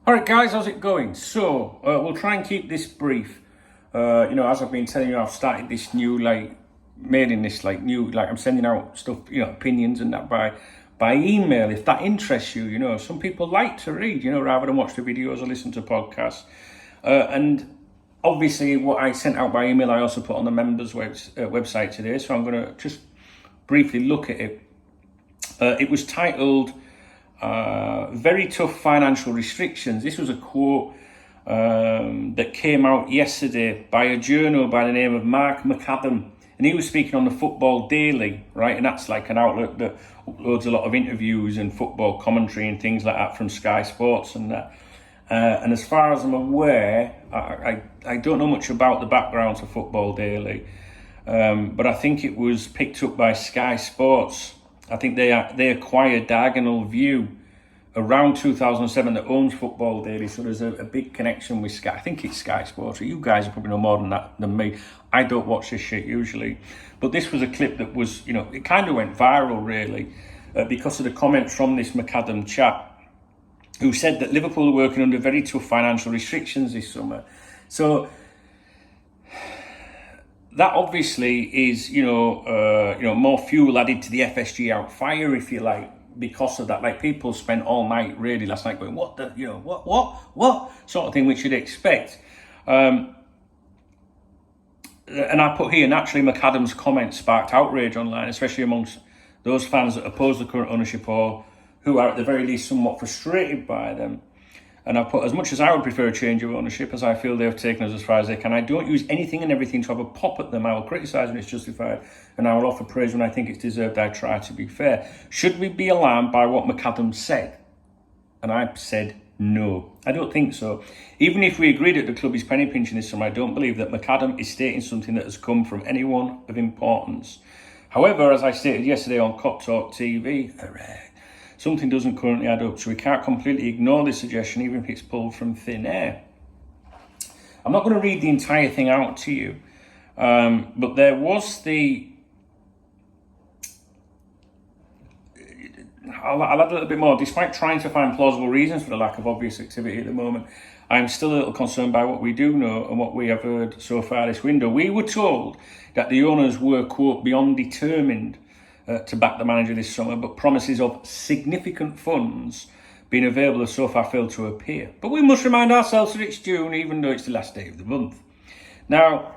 All right, guys, how's it going? So we'll try and keep this brief. As I've been telling you, I've started this new mailing list, I'm sending out stuff, opinions and that by email. If that interests you, some people like to read, rather than watch the videos or listen to podcasts. And obviously, what I sent out by email, I also put on the members' website today. So I'm going to just briefly look at it. It was titled "Very Tough Financial Restrictions." This was a quote that came out yesterday by a journal by the name of Mark McAdam, and he was speaking on the Football Daily, right? And that's like an outlet that uploads a lot of interviews and football commentary and things like that from Sky Sports and that. And as far as I'm aware, I don't know much about the background to Football Daily, but I think it was picked up by Sky Sports. I think they acquired Diagonal View around 2007 that owns Football Daily, so there's a big connection with Sky. I think it's Sky Sports. You guys probably know more than me. I don't watch this shit usually, but this was a clip that was, it kind of went viral really because of the comments from this McAdam chap who said that Liverpool are working under very tough financial restrictions this summer. So that obviously is, more fuel added to the FSG out fire, if you like, because of that. Like, people spent all night really last night going, what sort of thing, which you'd expect. And I put here, naturally, McAdam's comments sparked outrage online, especially amongst those fans that oppose the current ownership or who are at the very least somewhat frustrated by them. And I've put, as much as I would prefer a change of ownership, as I feel they've taken us as far as they can, I don't use anything and everything to have a pop at them. I will criticise when it's justified, and I will offer praise when I think it's deserved. I try to be fair. Should we be alarmed by what McAdam said? And I said no. I don't think so. Even if we agreed that the club is penny pinching this summer, I don't believe that McAdam is stating something that has come from anyone of importance. However, as I stated yesterday on Cop Talk TV, something doesn't currently add up, so we can't completely ignore this suggestion, even if it's pulled from thin air. I'm not going to read the entire thing out to you, but there was I'll add a little bit more. Despite trying to find plausible reasons for the lack of obvious activity at the moment, I'm still a little concerned by what we do know and what we have heard so far this window. We were told that the owners were, quote, beyond determined to back the manager this summer, but promises of significant funds being available have so far failed to appear. But we must remind ourselves that it's June, even though it's the last day of the month. Now,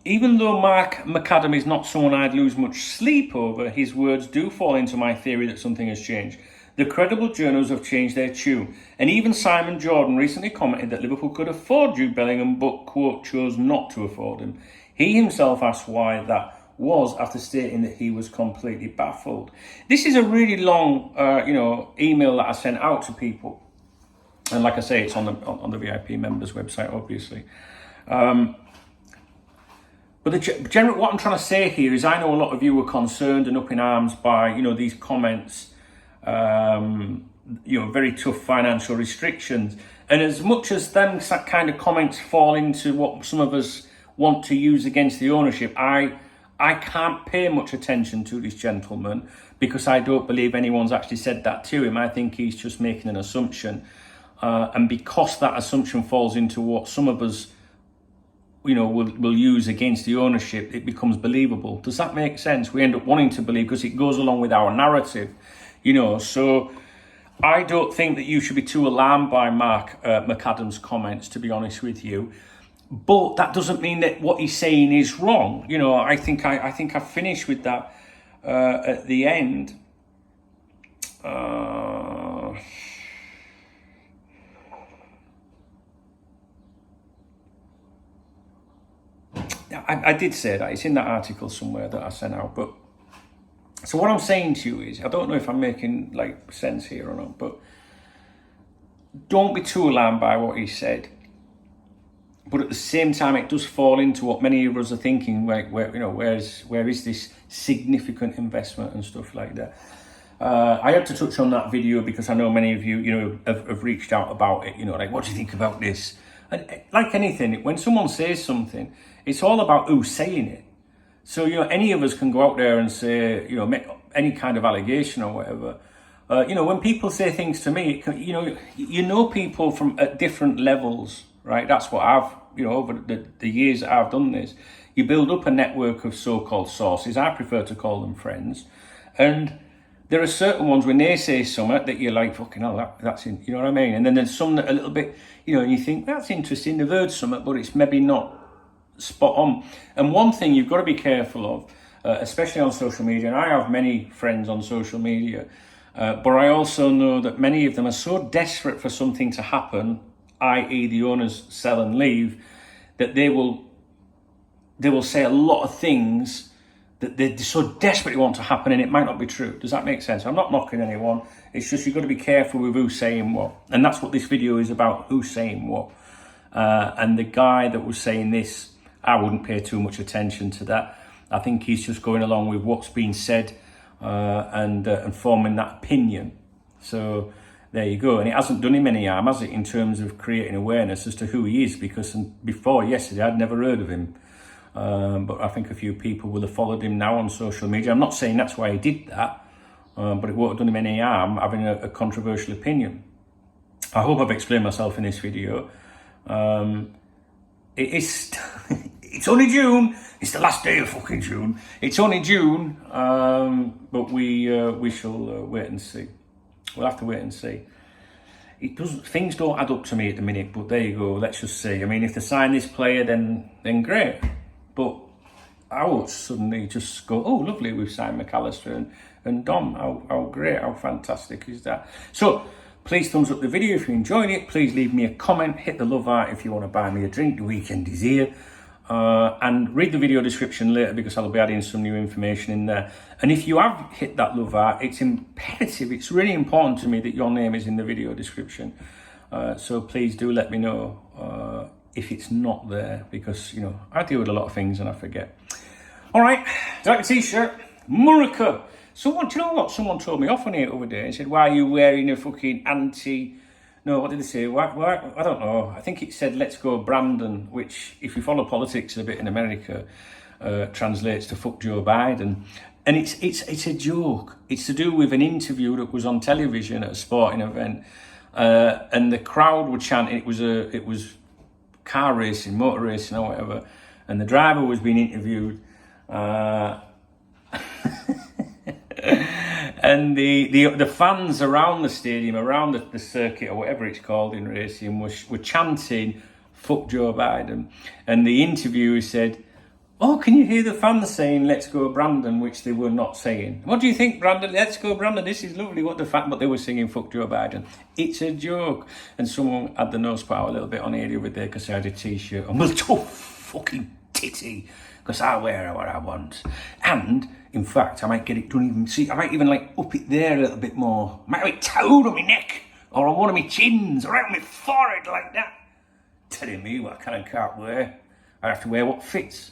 even though Mark McAdam is not someone I'd lose much sleep over, his words do fall into my theory that something has changed. The credible journals have changed their tune, and even Simon Jordan recently commented that Liverpool could afford Jude Bellingham, but, quote, chose not to afford him. He himself asked why that was after stating that he was completely baffled. This is a really long, email that I sent out to people, and like I say, it's on the VIP members website, obviously. But what I'm trying to say here is, I know a lot of you were concerned and up in arms by these comments, very tough financial restrictions, and as much as them kind of comments fall into what some of us want to use against the ownership, I can't pay much attention to this gentleman because I don't believe anyone's actually said that to him. I think he's just making an assumption, and because that assumption falls into what some of us will use against the ownership, it becomes believable. Does that make sense? We end up wanting to believe because it goes along with our narrative, so I don't think that you should be too alarmed by Mark McAdam's comments, to be honest with you. But that doesn't mean that what he's saying is wrong. I think I finished with that at the end. I did say that. It's in that article somewhere that I sent out. But so what I'm saying to you is, I don't know if I'm making sense here or not, but don't be too alarmed by what he said. But at the same time, it does fall into what many of us are thinking, where is this significant investment and stuff like that. I had to touch on that video because I know many of you, have reached out about it. What do you think about this? And like anything, when someone says something, it's all about who's saying it. So, any of us can go out there and say, make any kind of allegation or whatever. You know, when people say things to me, you know people from at different levels, right? That's what I've, you know, over the years that I've done this, you build up a network of so-called sources. I prefer to call them friends. And there are certain ones when they say something that you're like, fucking hell, that's in, you know what I mean? And then there's some that are a little bit, you know, and you think, that's interesting, they've heard something, but it's maybe not spot on. And one thing you've got to be careful of, especially on social media, and I have many friends on social media, but I also know that many of them are so desperate for something to happen, i.e. the owners sell and leave, that they will say a lot of things that they so desperately want to happen, and it might not be true. Does that make sense? I'm not knocking anyone. It's just you've got to be careful with who's saying what. And that's what this video is about, who's saying what. And the guy that was saying this, I wouldn't pay too much attention to that. I think he's just going along with what's been said and forming that opinion. So there you go. And it hasn't done him any harm, has it, in terms of creating awareness as to who he is? Because before yesterday, I'd never heard of him. But I think a few people will have followed him now on social media. I'm not saying that's why he did that, but it won't have done him any harm having a controversial opinion. I hope I've explained myself in this video. It's only June. It's the last day of fucking June. It's only June, but we shall wait and see. We'll have to wait and see. Things don't add up to me at the minute, but there you go. Let's just see. I mean, if they sign this player, then great. But I would suddenly just go, oh, lovely, we've signed McAllister and Dom. How great, how fantastic is that? So please thumbs up the video if you enjoyed it. Please leave me a comment. Hit the love heart if you want to buy me a drink. The weekend is here. And read the video description later because I'll be adding some new information in there. And if you have hit that love heart, it's imperative, it's really important to me that your name is in the video description. So please do let me know if it's not there, because, you know, I deal with a lot of things and I forget. All right, do you like the t-shirt? Marko. Do you know what? Someone told me off on it the other day and said, why are you wearing a fucking no, what did they say? Why, I don't know. I think it said, let's go Brandon, which, if you follow politics a bit in America, translates to fuck Joe Biden. And it's a joke. It's to do with an interview that was on television at a sporting event. And the crowd were chanting, it was car racing, motor racing or whatever. And the driver was being interviewed. And the fans around the stadium, around the circuit or whatever it's called in racing, were chanting, fuck Joe Biden. And the interviewer said, oh, can you hear the fans saying, let's go Brandon, which they were not saying. What do you think, Brandon? Let's go Brandon, this is lovely. What the fact, but they were singing, fuck Joe Biden. It's a joke. And someone had the nose power a little bit on here the other day because I had a t-shirt on with a tough fucking titty, because I wear what I want. And in fact, I might get it done even, see, I might even like up it there a little bit more. I might have it tattooed on my neck, or on one of my chins, or out on my forehead like that. Telling me what I can and can't wear. I have to wear what fits.